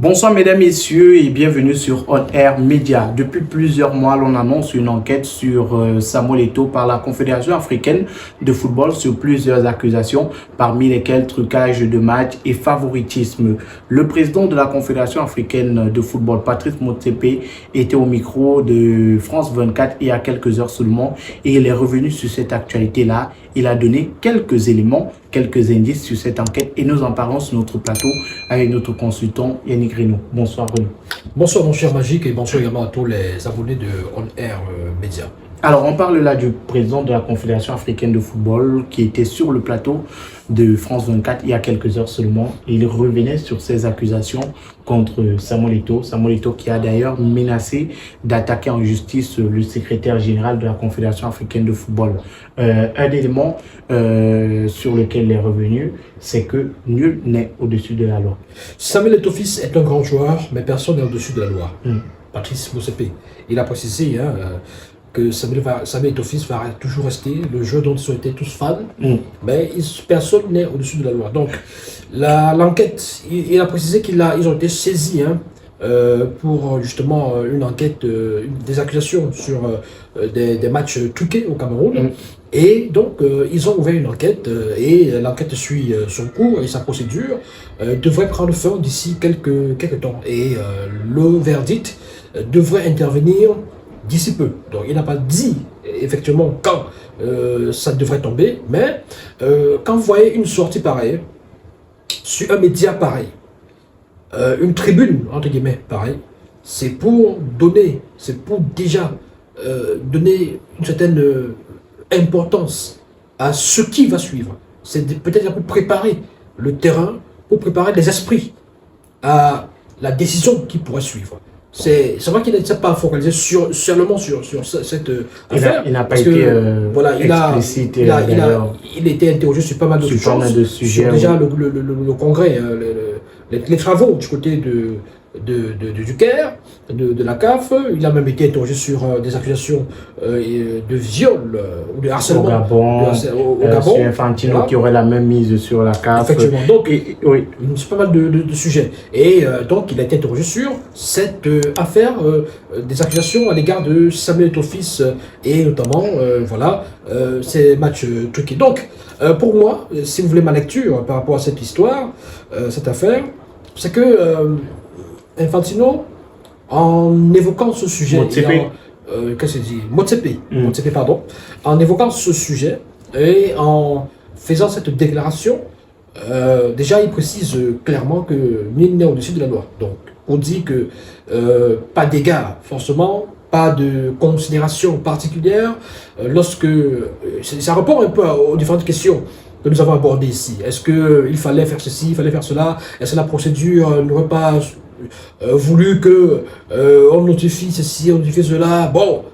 Bonsoir mesdames, messieurs et bienvenue sur On Air Media. Depuis plusieurs mois, l'on annonce une enquête sur Samuel Eto'o par la Confédération africaine de football sur plusieurs accusations, parmi lesquelles trucage de match et favoritisme. Le président de la Confédération africaine de football, Patrice Motsepe, était au micro de France 24 il y a quelques heures seulement et il est revenu sur cette actualité-là. Il a donné quelques éléments, quelques indices sur cette enquête et nous en parlons sur notre plateau avec notre consultant Yannick Reno. Bonsoir Reno. Bonsoir mon cher Magique et bonsoir également à tous les abonnés de On Air Media. Alors on parle là du président de la Confédération africaine de football qui était sur le plateau de France 24 il y a quelques heures seulement. Il revenait sur ces accusations contre Samuel Eto'o. Samuel Eto'o qui a d'ailleurs menacé d'attaquer en justice le secrétaire général de la Confédération africaine de football. Un élément sur lequel il est revenu, c'est que nul n'est au-dessus de la loi. Samuel Eto'o fils est un grand joueur, mais personne n'est au-dessus de la loi. Patrice Motsepe, il a précisé que Samuel Eto'o fils va toujours rester le jeu dont ils ont été tous fans, mais personne n'est au-dessus de la loi. Donc l'enquête, il a précisé qu'ils ont été saisis pour justement une enquête, des accusations sur des matchs truqués au Cameroun. Et donc, ils ont ouvert une enquête et l'enquête suit son cours et sa procédure devrait prendre fin d'ici quelques temps. Et le verdict devrait intervenir d'ici peu. Donc, il n'a pas dit effectivement quand ça devrait tomber, mais quand vous voyez une sortie pareille, sur un média pareil, une tribune, entre guillemets, pareil, c'est pour déjà donner une certaine importance à ce qui va suivre. C'est peut-être pour préparer le terrain, pour préparer les esprits à la décision qui pourrait suivre. C'est vrai qu'il ne s'est pas focalisé seulement sur cette affaire. Il n'a pas été explicite. Il a été interrogé sur pas mal de choses. Sur déjà le congrès, les travaux du côté du Caire, de la CAF. Il a même été interrogé sur des accusations de viol ou de harcèlement au Gabon. Sur Infantino, voilà, qui aurait la même mise sur la CAF. Effectivement. Donc, oui, c'est pas mal de sujets. Et donc, il a été interrogé sur cette affaire des accusations à l'égard de Samuel Eto'o fils et notamment, ces matchs truqués. Donc, pour moi, si vous voulez ma lecture par rapport à cette histoire, cette affaire, c'est que Infantino, en évoquant ce sujet, Motsepe, pardon, en évoquant ce sujet et en faisant cette déclaration, déjà il précise clairement que nul n'est au-dessus de la loi. Donc on dit que pas d'égard, forcément, pas de considération particulière, lorsque ça répond un peu aux différentes questions que nous avons abordées ici. Est-ce qu'il fallait faire ceci, il fallait faire cela? Est-ce que la procédure n'aurait pas voulu que on notifie ceci, on notifie cela? Bon,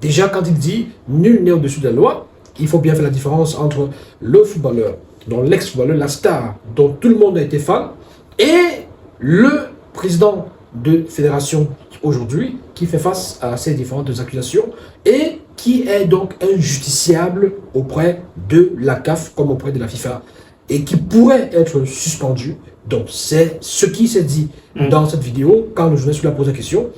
déjà quand il dit nul n'est au-dessus de la loi, il faut bien faire la différence entre le footballeur, dont l'ex-footballeur, la star, dont tout le monde a été fan, et le président de fédération aujourd'hui qui fait face à ces différentes accusations et qui est donc injusticiable auprès de la CAF comme auprès de la FIFA et qui pourrait être suspendu. Donc c'est ce qui s'est dit dans cette vidéo quand le journaliste lui a posé la question.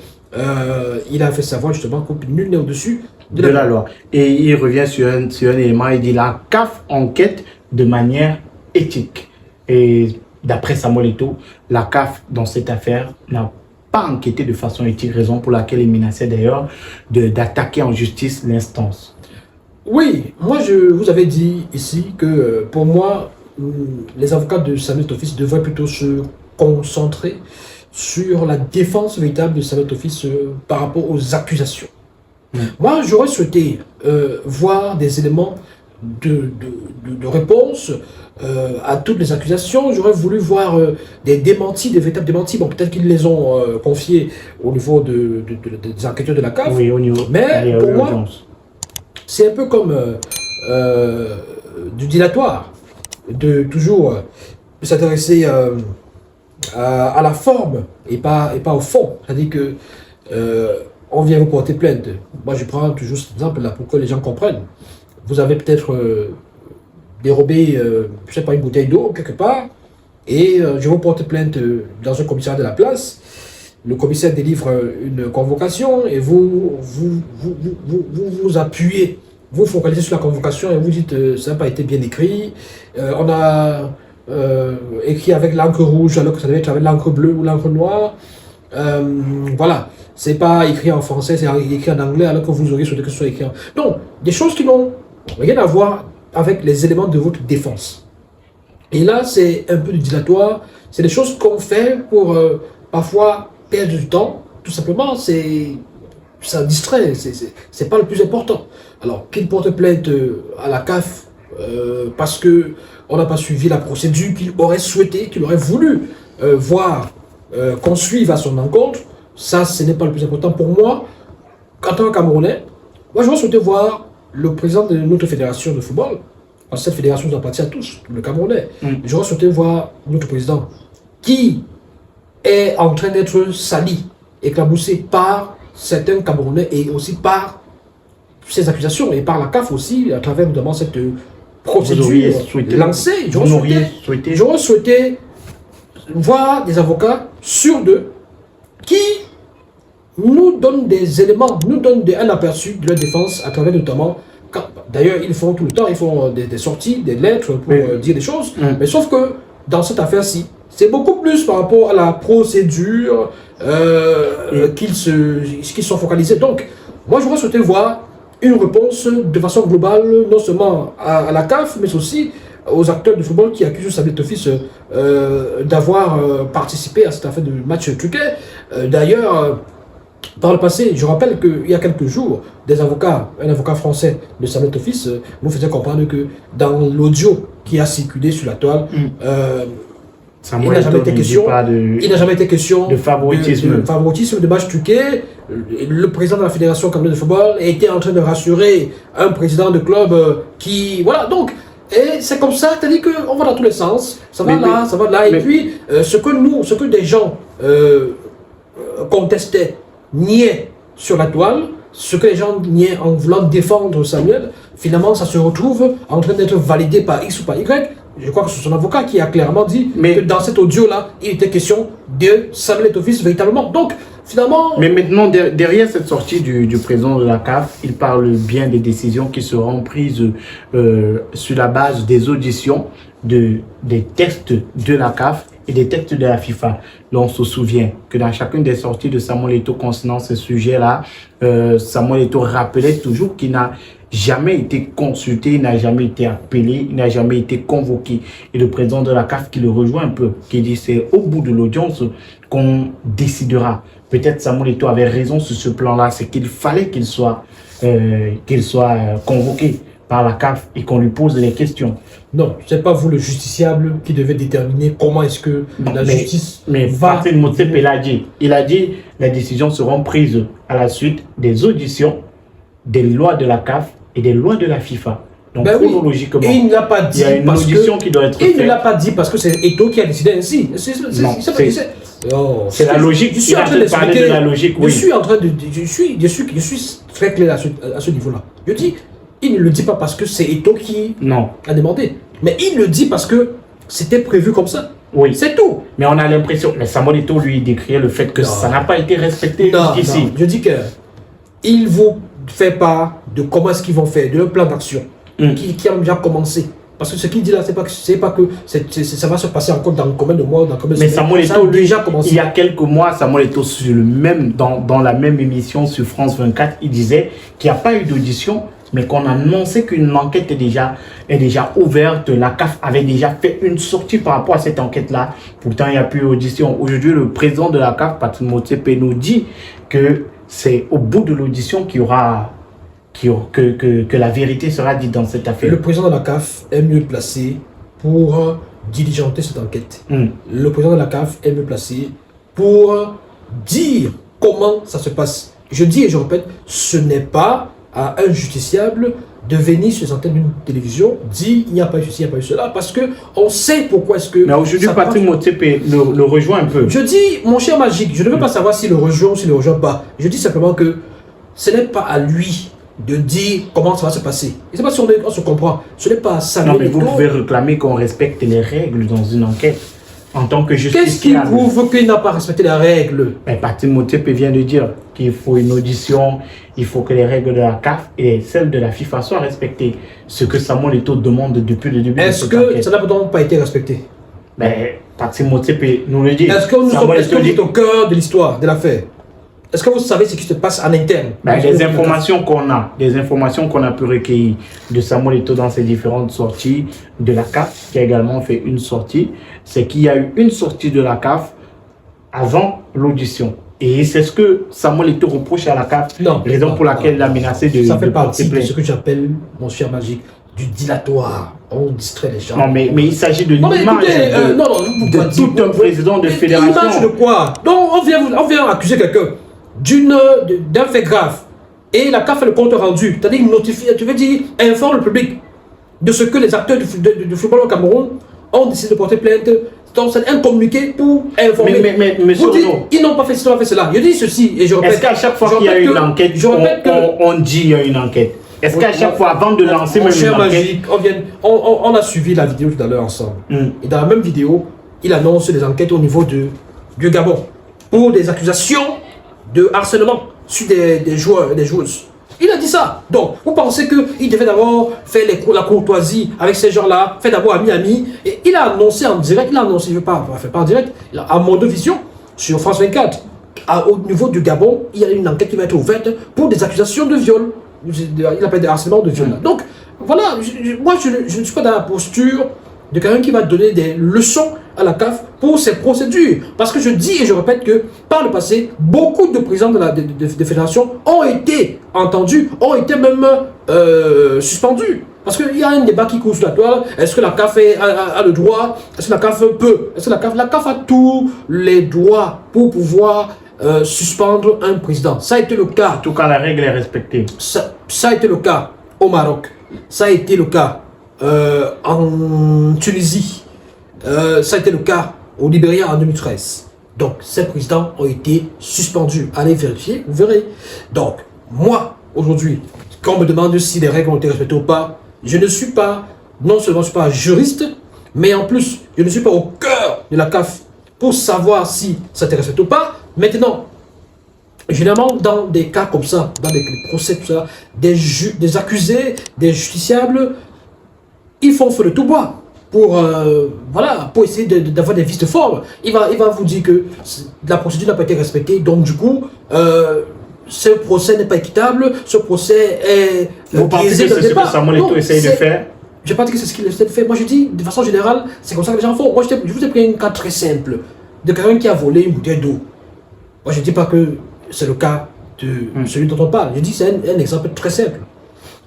Il a fait savoir justement que nul n'est au-dessus de la loi. Et il revient sur un élément, il dit la CAF enquête de manière éthique. Et d'après Samuel Eto'o, la CAF dans cette affaire n'a pas enquêté de façon éthique, raison pour laquelle il menaçait d'ailleurs d'attaquer en justice l'instance. Oui, moi je vous avais dit ici que pour moi, les avocats de Samuel Eto'o fils devraient plutôt se concentrer sur la défense véritable de Samuel Eto'o fils par rapport aux accusations. Moi, j'aurais souhaité voir des éléments de réponse à toutes les accusations. J'aurais voulu voir des démentis, des véritables démentis. Bon, peut-être qu'ils les ont confiés au niveau des enquêteurs de la CAF. Oui, au niveau. Mais pour moi, c'est un peu comme du dilatoire, de toujours s'intéresser à la forme et pas au fond. C'est-à-dire que on vient vous porter plainte. Moi, je prends toujours cet exemple là pour que les gens comprennent. Vous avez peut-être dérobé, je sais pas, une bouteille d'eau quelque part. Et je vous porte plainte dans un commissariat de la place. Le commissaire délivre une convocation et vous appuyez, vous focalisez sur la convocation et vous dites ça n'a pas été bien écrit. On a écrit avec l'encre rouge alors que ça devait être avec l'encre bleue ou l'encre noire. Voilà, c'est pas écrit en français, c'est écrit en anglais alors que vous auriez souhaité que ce soit écrit en... Donc, des choses qui n'ont rien à voir avec les éléments de votre défense. Et là, c'est un peu du dilatoire, c'est des choses qu'on fait pour parfois perdre du temps, tout simplement, ça distrait, c'est pas le plus important. Alors, qu'il porte plainte à la CAF parce que on n'a pas suivi la procédure qu'il aurait souhaité, qu'il aurait voulu voir qu'on suive à son encontre, ça, ce n'est pas le plus important pour moi. En tant que Camerounais, moi, j'aurais souhaité voir le président de notre fédération de football, parce que cette fédération nous appartient à tous, le Camerounais. J'aurais souhaité voir notre président qui est en train d'être sali, éclaboussé par certains Camerounais et aussi par ces accusations et par la CAF aussi, à travers notamment cette procédure lancée. J'aurais souhaité voir des avocats sur deux qui nous donnent des éléments, nous donnent un aperçu de leur défense à travers notamment, d'ailleurs ils font tout le temps, ils font des sorties, des lettres pour dire des choses, mais sauf que dans cette affaire-ci, c'est beaucoup plus par rapport à la procédure qu'ils sont focalisés. Donc, moi j'aurais souhaité voir une réponse de façon globale, non seulement à la CAF, mais aussi aux acteurs de football qui accusent Samuel Eto'o-Fils d'avoir participé à cette affaire de match truqué. D'ailleurs, par le passé, je rappelle qu'il y a quelques jours, un avocat français de Samuel Eto'o-Fils nous faisait comprendre que dans l'audio qui a circulé sur la toile, il n'a jamais été question de favoritisme, de match truqué. Le président de la Fédération camerounaise de football était en train de rassurer un président de club qui... Voilà, donc, et c'est comme ça, c'est-à-dire qu'on va dans tous les sens, ça va là, et puis ce que des gens contestaient, niaient sur la toile, ce que les gens niaient en voulant défendre Samuel, finalement ça se retrouve en train d'être validé par X ou par Y. Je crois que c'est son avocat qui a clairement dit que dans cet audio-là, il était question de Samuel Eto'o-Fils véritablement. Donc, finalement... Mais maintenant, derrière cette sortie du président de la CAF, il parle bien des décisions qui seront prises sur la base des auditions des textes de la CAF et des textes de la FIFA. Là, on se souvient que dans chacune des sorties de Samuel Eto'o concernant ce sujet-là, Samuel Eto'o rappelait toujours qu'il n'a jamais été consulté, il n'a jamais été appelé, il n'a jamais été convoqué. Et le président de la CAF qui le rejoint un peu, qui dit c'est au bout de l'audience qu'on décidera. Peut-être Samuel Eto'o avait raison sur ce plan-là, c'est qu'il fallait qu'il soit convoqué par la CAF et qu'on lui pose les questions. Non, c'est pas vous le justiciable qui devait déterminer comment est-ce que la justice va... Patrick Motsepe il a dit les décisions seront prises à la suite des auditions, des lois de la CAF et des lois de la FIFA. Donc chronologiquement, il ne l'a pas dit, il y a une audition qui doit être faite. Il ne l'a pas dit parce que c'est Eto'o qui a décidé ainsi. C'est la logique. Je suis en train de parler de la logique. Je suis en train de... Je suis très clair à ce niveau-là. Je dis, il ne le dit pas parce que c'est Eto'o qui a demandé. Mais il le dit parce que c'était prévu comme ça. Oui. C'est tout. Mais on a l'impression... Mais Samuel Eto'o, lui, décriait le fait que ça n'a pas été respecté jusqu'ici. Je dis que il vous fait part de comment est-ce qu'ils vont faire, de leur plan d'action qui a déjà commencé. Parce que ce qu'il dit là, c'est pas que ça va se passer encore dans combien de mois, dans combien de semaines. Mais Samuel Eto'o, déjà commencé. Il y a quelques mois, Samuel Eto'o, dans la même émission sur France 24, il disait qu'il n'y a pas eu d'audition, mais qu'on a annoncé qu'une enquête est déjà ouverte. La CAF avait déjà fait une sortie par rapport à cette enquête-là. Pourtant, il n'y a plus d'audition. Aujourd'hui, le président de la CAF, Patrick Motsepe, nous dit que c'est au bout de l'audition qu'il y aura que la vérité sera dite dans cette affaire. Le président de la CAF est mieux placé pour diligenter cette enquête. Le président de la CAF est mieux placé pour dire comment ça se passe. Je dis et je répète, ce n'est pas à un justiciable de venir sur les antennes d'une télévision dire il n'y a pas eu ceci, il n'y a pas eu cela, parce qu'on sait pourquoi est-ce que... Mais aujourd'hui, Patrick Motsepe le rejoint un peu. Je dis, mon cher Magique, je ne veux pas savoir s'il le rejoint ou s'il ne le rejoint pas. Je dis simplement que ce n'est pas à lui de dire comment ça va se passer. Je ne sais pas si on se comprend. Ce n'est pas à ça. Non, mais vous pouvez réclamer qu'on respecte les règles dans une enquête. En tant que Qu'est-ce justice qui prouve qu'il n'a pas respecté les règles? Patrice Motsepe vient de dire qu'il faut une audition, il faut que les règles de la CAF et celles de la FIFA soient respectées. Ce que Samuel Eto'o demande depuis le début. Est-ce que ça n'a donc pas été respecté? Patrice Motsepe nous le dit. Est-ce que vous êtes au cœur de l'histoire, de l'affaire? Est-ce que vous savez ce qui se passe en interne? Les informations qu'on a pu recueillir de Samuel Eto'o dans ses différentes sorties de la CAF, qui a également fait une sortie, c'est qu'il y a eu une sortie de la CAF avant l'audition. Et c'est ce que Samuel Eto'o reproche à la CAF, raison pour laquelle il a menacé de... Ça fait partie de ce que j'appelle, mon cher Magique, du dilatoire. On distrait les gens. Non, mais il s'agit de l'image de tout un président de fédération. L'image de quoi? Donc, on vient accuser quelqu'un d'un fait grave. Et la CAF fait le compte rendu. C'est-à-dire, notifie, tu veux dire, informe le public de ce que les acteurs du football au Cameroun ont décidé de porter plainte. Donc, c'est un communiqué pour informer. Mais ils n'ont pas fait cela. Je dis ceci et je répète. Est-ce qu'à chaque fois qu'il y a une enquête, on dit qu'il y a une enquête? Est-ce qu'à chaque fois, avant de lancer même une enquête... On a suivi la vidéo tout à l'heure ensemble. Et dans la même vidéo, il annonce des enquêtes au niveau du Gabon pour des accusations de harcèlement sur des joueurs et des joueuses. Il a dit ça. Donc, vous pensez qu'il devait d'abord faire la courtoisie avec ces gens-là, faire d'abord ami. Et il a annoncé en direct, je ne veux pas faire en direct, à Mondovision, sur France 24, au niveau du Gabon, il y a une enquête qui va être ouverte pour des accusations de viol. Il appelle des harcèlements de viol. Donc, voilà, moi, je ne suis pas dans la posture de quelqu'un qui va donner des leçons à la CAF pour ces procédures. Parce que je dis et je répète que par le passé, beaucoup de présidents de fédérations ont été entendus, ont été même suspendus. Parce qu'il y a un débat qui court sur la toile. Est-ce que la CAF a le droit? Est-ce que la CAF peut? Est-ce que la CAF a tous les droits pour pouvoir suspendre un président? Ça a été le cas. En tout cas, la règle est respectée. Ça a été le cas au Maroc. Ça a été le cas en Tunisie. Ça a été le cas au Libéria en 2013. Donc, ces présidents ont été suspendus. Allez vérifier, vous verrez. Donc, moi, aujourd'hui, quand on me demande si les règles ont été respectées ou pas, je ne suis pas, non seulement je ne suis pas juriste, mais en plus, je ne suis pas au cœur de la CAF pour savoir si ça a été respecté ou pas. Maintenant, généralement, dans des cas comme ça, dans les procès, tout ça, des accusés, des justiciables, ils font feu de tout bois pour essayer d'avoir des vices de forme. Il va vous dire que la procédure n'a pas été respectée, donc du coup, ce procès n'est pas équitable, ce procès est... Vous pensez que c'est ce que Samuel Eto'o essaye de faire? Je n'ai pas dit que c'est ce qu'il essaie de faire. Moi, je dis, de façon générale, c'est comme ça que les gens font. Moi, je vous ai pris un cas très simple de quelqu'un qui a volé une bouteille d'eau. Moi, je ne dis pas que c'est le cas de celui dont on parle. Je dis que c'est un exemple très simple.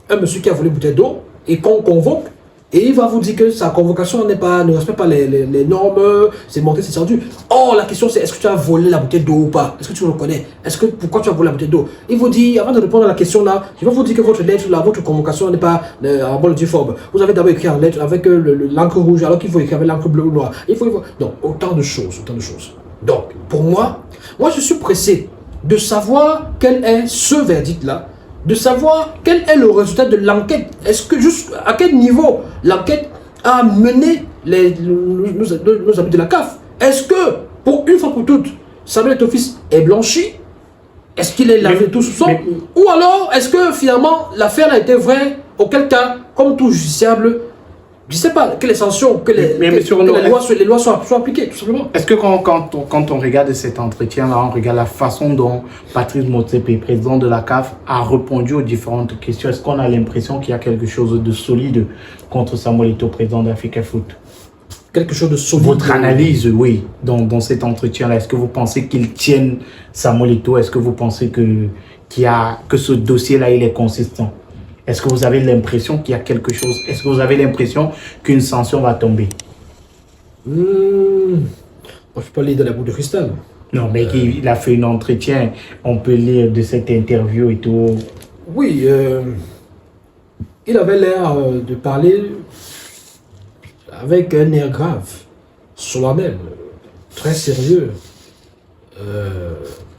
Un monsieur qui a volé une bouteille d'eau et qu'on convoque, et il va vous dire que sa convocation ne respecte pas les normes, c'est monté, c'est descendu. Or, la question c'est, est-ce que tu as volé la bouteille d'eau ou pas? Est-ce que tu le connais? Pourquoi tu as volé la bouteille d'eau? Il vous dit, avant de répondre à la question là, je vais vous dire que votre lettre là, votre convocation n'est pas en bonne forme. Vous avez d'abord écrit en lettre avec l'encre rouge, alors qu'il faut écrire avec l'encre bleue ou noire. Donc, autant de choses. Donc, pour moi, je suis pressé de savoir quel est ce verdict là, de savoir quel est le résultat de l'enquête. Est-ce que à quel niveau l'enquête a mené nos amis de la CAF? Est-ce que, pour une fois pour toutes, Samuel Eto'o est blanchi? Est-ce qu'il est lavé tout soupçon? Ou alors, est-ce que finalement l'affaire a été vraie? Auquel cas, comme tout justiciable, je ne sais pas quelle est la sanction, que les lois soient appliquées, tout simplement. Est-ce que quand on regarde cet entretien-là, on regarde la façon dont Patrice Motsepe, président de la CAF, a répondu aux différentes questions, est-ce qu'on a l'impression qu'il y a quelque chose de solide contre Samuel Eto'o, président d'Africa Foot? Quelque chose de solide. Votre analyse, oui, dans cet entretien-là, est-ce que vous pensez qu'il tienne Samuel Eto'o? Est-ce que vous pensez que ce dossier-là, il est consistant? Est-ce que vous avez l'impression qu'il y a quelque chose? Est-ce que vous avez l'impression qu'une sanction va tomber? Je ne peux pas lire de la boule de cristal. Non, mais il a fait un entretien. On peut lire de cette interview et tout. Oui, il avait l'air de parler avec un air grave, solennel, très sérieux.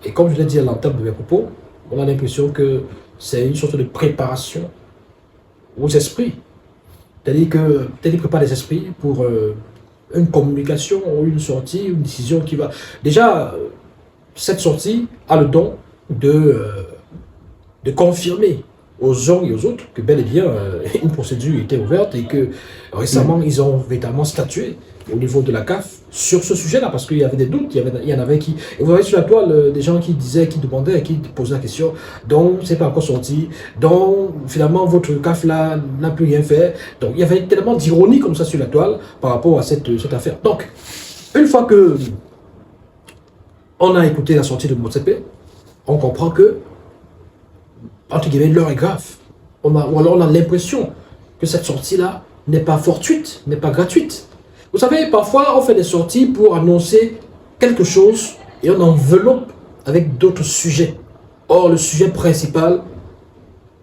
Et comme je l'ai dit à l'entame de mes propos, on a l'impression que c'est une sorte de préparation aux esprits. C'est-à-dire que peut-être il prépare les esprits pour une communication ou une sortie, une décision qui va... Déjà, cette sortie a le don de confirmer aux uns et aux autres que bel et bien une procédure était ouverte et que récemment ils ont véritablement statué au niveau de la CAF sur ce sujet-là, parce qu'il y avait des doutes, il y en avait qui... Et vous voyez sur la toile des gens qui disaient, qui demandaient, qui posaient la question, donc c'est pas encore sorti, donc finalement votre CAF là n'a plus rien fait. Donc il y avait tellement d'ironie comme ça sur la toile par rapport à cette affaire. Donc, une fois que on a écouté la sortie de Motsepe, on comprend que, entre guillemets, l'heure est grave. Ou alors on a l'impression que cette sortie-là n'est pas fortuite, n'est pas gratuite. Vous savez, parfois on fait des sorties pour annoncer quelque chose et on enveloppe avec d'autres sujets. Or, le sujet principal,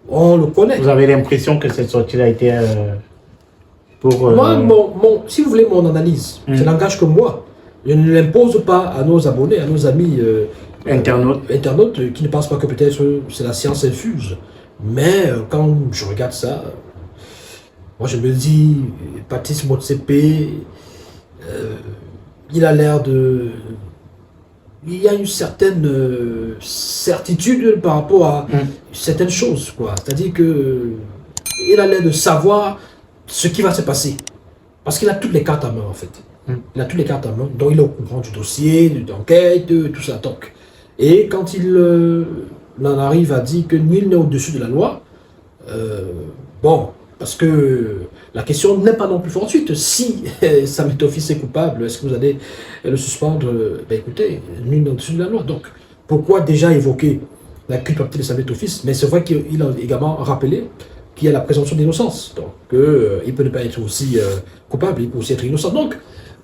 on le connaît. Vous avez l'impression que cette sortie-là a été pour... Moi, si vous voulez mon analyse, ça n'engage que moi. Je ne l'impose pas à nos abonnés, à nos amis internautes qui ne pensent pas que peut-être c'est la science infuse. Mais quand je regarde ça, moi je me dis, Patrice Motsepe, il a l'air de... Il y a une certaine certitude par rapport à certaines choses, quoi. C'est-à-dire que il a l'air de savoir ce qui va se passer. Parce qu'il a toutes les cartes en main, en fait. Il a toutes les cartes en main. Donc il est au courant du dossier, de l'enquête, tout ça. Donc. Et quand il en arrive à dire que nul n'est au-dessus de la loi, bon, parce que la question n'est pas non plus fortuite. Si Samuel Eto'o-Fils est coupable, est-ce que vous allez le suspendre? Ben écoutez, nul n'est au-dessus de la loi. Donc, pourquoi déjà évoquer la culpabilité de Samuel Eto'o-Fils? Mais c'est vrai qu'il a également rappelé qu'il y a la présomption d'innocence. Donc, il peut ne pas être aussi coupable, il peut aussi être innocent. Donc,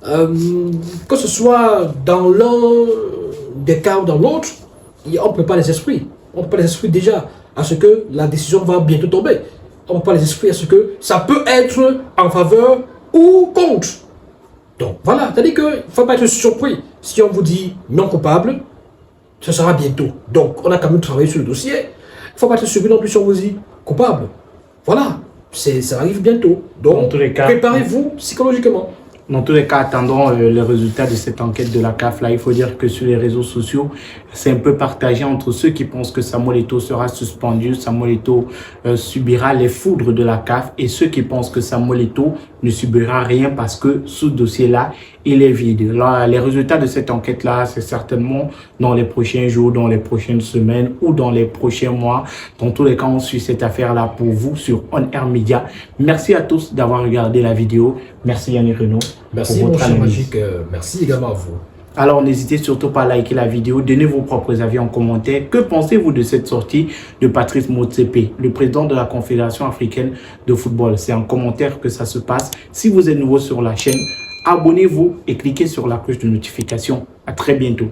que ce soit dans l'un des cas ou dans l'autre, on ne peut pas les esprits. On ne peut pas les esprits déjà à ce que la décision va bientôt tomber. On ne peut pas les esprits à ce que ça peut être en faveur ou contre. Donc voilà, c'est-à-dire qu'il ne faut pas être surpris. Si on vous dit non coupable, ce sera bientôt. Donc on a quand même travaillé sur le dossier. Il ne faut pas être surpris non plus si on vous dit coupable. Voilà, ça arrive bientôt. Donc préparez-vous psychologiquement. Dans tous les cas, attendons les résultats de cette enquête de la CAF. Là, il faut dire que sur les réseaux sociaux, c'est un peu partagé entre ceux qui pensent que Samuel Eto'o sera suspendu, Samuel Eto'o subira les foudres de la CAF, et ceux qui pensent que Samuel Eto'o ne subira rien parce que ce dossier-là, il est vide. Là, les résultats de cette enquête-là, c'est certainement dans les prochains jours, dans les prochaines semaines ou dans les prochains mois. Dans tous les cas, on suit cette affaire-là pour vous sur On Air Media. Merci à tous d'avoir regardé la vidéo. Merci Yannick Renaud. Merci mon cher Magique. Merci également à vous. Alors n'hésitez surtout pas à liker la vidéo, donnez vos propres avis en commentaire. Que pensez-vous de cette sortie de Patrice Motsepe, le président de la Confédération africaine de football? C'est en commentaire que ça se passe. Si vous êtes nouveau sur la chaîne, abonnez-vous et cliquez sur la cloche de notification. À très bientôt.